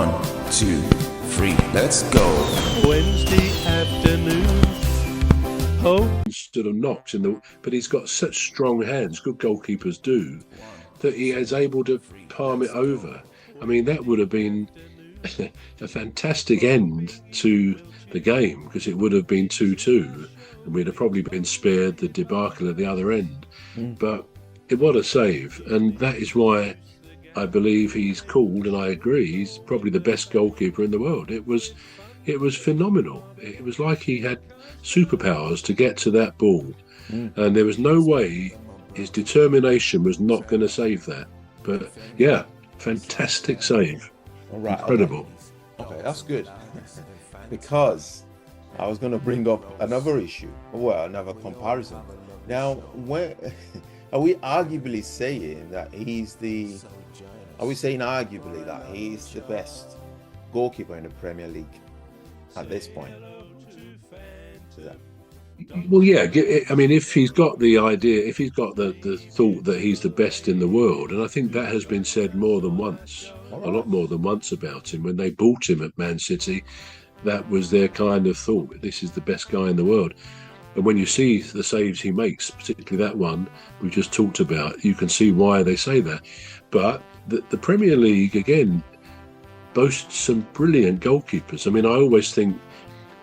1, 2, 3, let's go. Wednesday afternoon. Oh, sort of knocks but he's got such strong hands, good goalkeepers do, that he is able to palm it over. I mean, that would have been a fantastic end to the game, because it would have been 2-2 and we'd have probably been spared the debacle at the other end. But what a save, and that is why I believe he's called, and I agree, he's probably the best goalkeeper in the world. It was phenomenal. It was like he had superpowers to get to that ball, and there was no way his determination was not going to save that. But yeah, fantastic save. All right, incredible. Okay, that's good. Because I was going to bring up another issue, another comparison. Now, when are we arguably saying that are we saying arguably that he's the best goalkeeper in the Premier League at this point? Well, yeah. I mean, if he's got the idea, if he's got the thought that he's the best in the world, and I think that has been said more than once, a lot more than once about him. When they bought him at Man City, that was their kind of thought. This is the best guy in the world. And when you see the saves he makes, particularly that one we just talked about, you can see why they say that. But the Premier League, again, boasts some brilliant goalkeepers. I mean, I always think,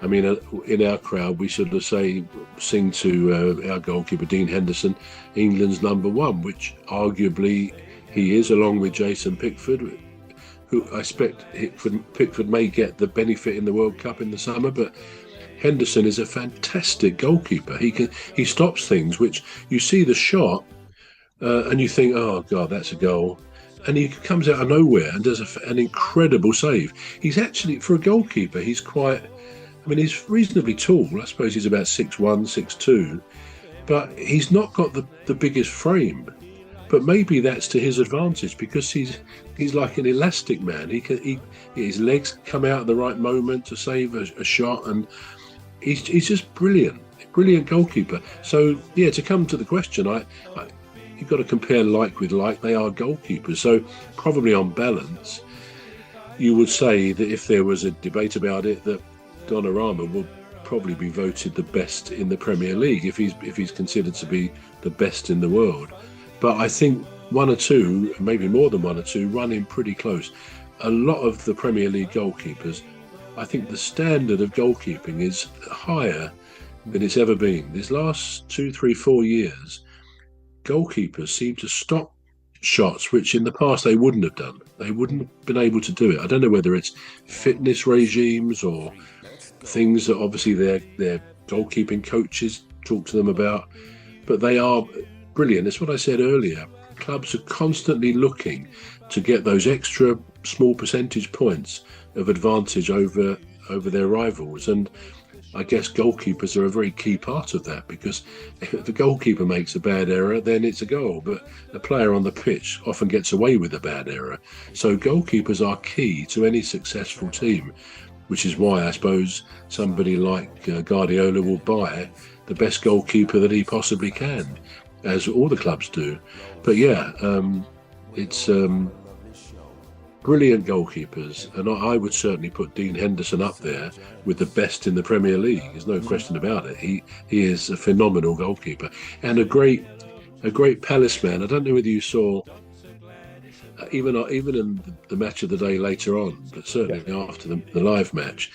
in our crowd, we sort of sing to our goalkeeper, Dean Henderson, England's number one, which arguably he is, along with Jason Pickford, who I expect Pickford may get the benefit in the World Cup in the summer, but Henderson is a fantastic goalkeeper. He stops things which you see the shot and you think, oh God, that's a goal. And he comes out of nowhere and does an incredible save. He's actually, for a goalkeeper, he's he's reasonably tall. I suppose he's about 6'1", 6'2", but he's not got the biggest frame. But maybe that's to his advantage, because he's like an elastic man. His legs come out at the right moment to save a shot, and he's just brilliant goalkeeper. So yeah, to come to the question, you've got to compare like with like. They are goalkeepers, so probably on balance, you would say that if there was a debate about it, that Donnarumma would probably be voted the best in the Premier League if he's considered to be the best in the world. But I think one or two, maybe more than one or two, run in pretty close. A lot of the Premier League goalkeepers, I think the standard of goalkeeping is higher than it's ever been. These last 2, 3, 4 years, goalkeepers seem to stop shots which in the past they wouldn't have done. They wouldn't have been able to do it. I don't know whether it's fitness regimes or things that obviously their goalkeeping coaches talk to them about, but they are brilliant. That's what I said earlier. Clubs are constantly looking to get those extra small percentage points of advantage over their rivals, and I guess goalkeepers are a very key part of that, because if the goalkeeper makes a bad error, then it's a goal, but a player on the pitch often gets away with a bad error. So goalkeepers are key to any successful team, which is why I suppose somebody like Guardiola will buy the best goalkeeper that he possibly can, as all the clubs do. But yeah, it's brilliant goalkeepers, and I would certainly put Dean Henderson up there with the best in the Premier League. There's no question about it. He is a phenomenal goalkeeper and a great Palace man. I don't know whether you saw even in the match of the day later on, but certainly after the live match,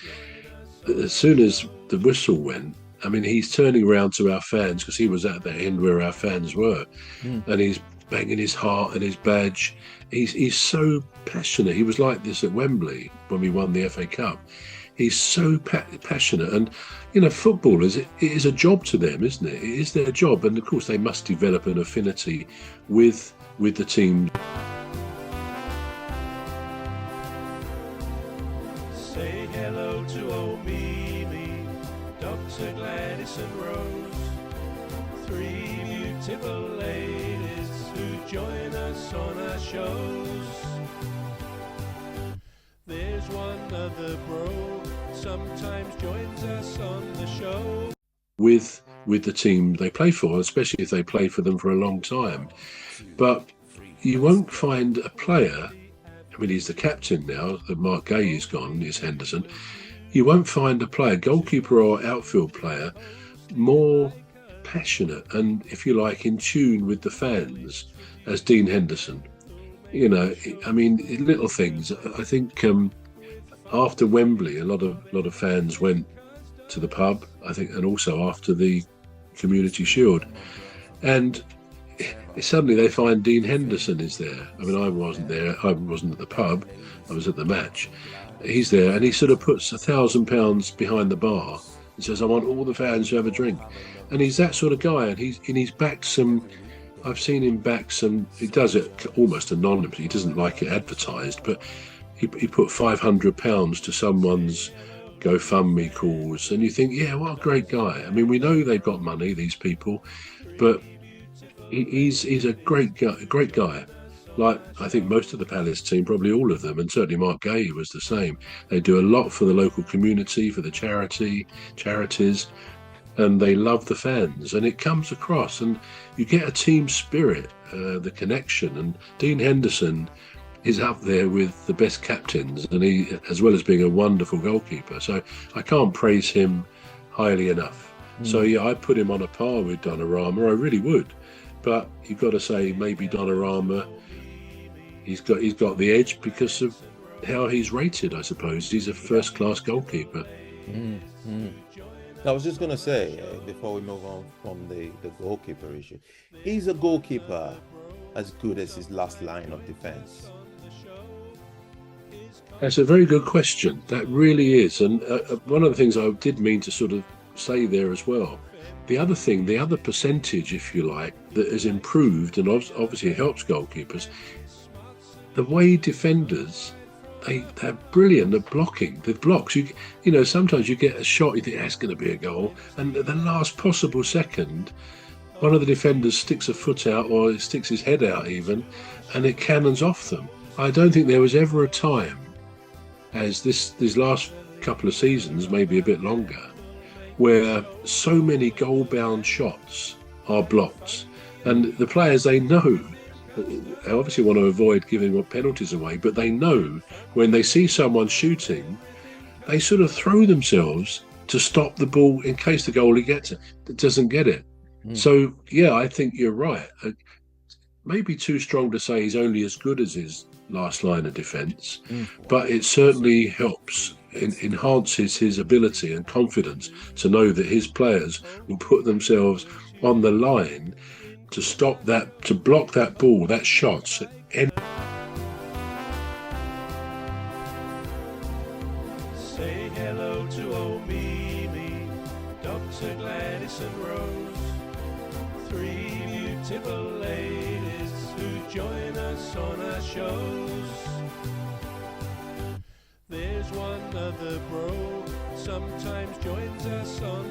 as soon as the whistle went, he's turning around to our fans, because he was at the end where our fans were, and he's banging his heart and his badge. He's so passionate. He was like this at Wembley when we won the FA Cup. He's so passionate, and footballers, it is a job to them, isn't it? It is their job, and of course they must develop an affinity with the team. say hello to old Mimi, Dr. Gladys and Rose, 3 beautiful ladies who join us on our shows. There's one other bro, sometimes joins us on the show. With the team they play for, especially if they play for them for a long time. But you won't find a player I mean, he's the captain now that Mark Gay is gone, is Henderson. You won't find a player, goalkeeper or outfield player, more passionate and, if you like, in tune with the fans as Dean Henderson. You know, I mean, little things. I think after Wembley, a lot of fans went to the pub, I think, and also after the Community Shield. And suddenly they find Dean Henderson is there. I mean, I wasn't there. I wasn't at the pub. I was at the match. He's there, and he sort of puts £1,000 behind the bar and says, "I want all the fans to have a drink." And he's that sort of guy, and he's backed some. I've seen him back some. He does it almost anonymously. He doesn't like it advertised, but he put £500 to someone's GoFundMe cause, and you think, yeah, what a great guy. I mean, we know they've got money, these people, but he's a great guy. Like, I think most of the Palace team, probably all of them, and certainly Mark Gay was the same. They do a lot for the local community, for the charities, and they love the fans, and it comes across, and you get a team spirit, the connection. And Dean Henderson is up there with the best captains, and he, as well as being a wonderful goalkeeper. So I can't praise him highly enough. So yeah, I put him on a par with Donnarumma. I really would, but you've got to say maybe Donnarumma. He's got the edge because of how he's rated, I suppose. He's a first-class goalkeeper. I was just going to say, before we move on from the goalkeeper issue, is a goalkeeper as good as his last line of defense? That's a very good question. That really is. And one of the things I did mean to sort of say there as well, the other percentage, if you like, that has improved and obviously helps goalkeepers, the way defenders, they're brilliant at blocking. The blocks, you know, sometimes you get a shot, you think that's going to be a goal, and at the last possible second, one of the defenders sticks a foot out or sticks his head out even, and it cannons off them. I don't think there was ever a time, as these last couple of seasons, maybe a bit longer, where so many goal-bound shots are blocked. And the players, they know, they obviously want to avoid giving penalties away, but they know when they see someone shooting, they sort of throw themselves to stop the ball in case the goalie doesn't get it. So, yeah, I think you're right. Maybe too strong to say he's only as good as his last line of defence, but it certainly helps, enhances his ability and confidence to know that his players will put themselves on the line to stop that, to block that ball, that shot. Say hello to old Mimi, Dr. Gladys and Rose, three beautiful ladies who join us on our shows. There's one other bro, sometimes joins us on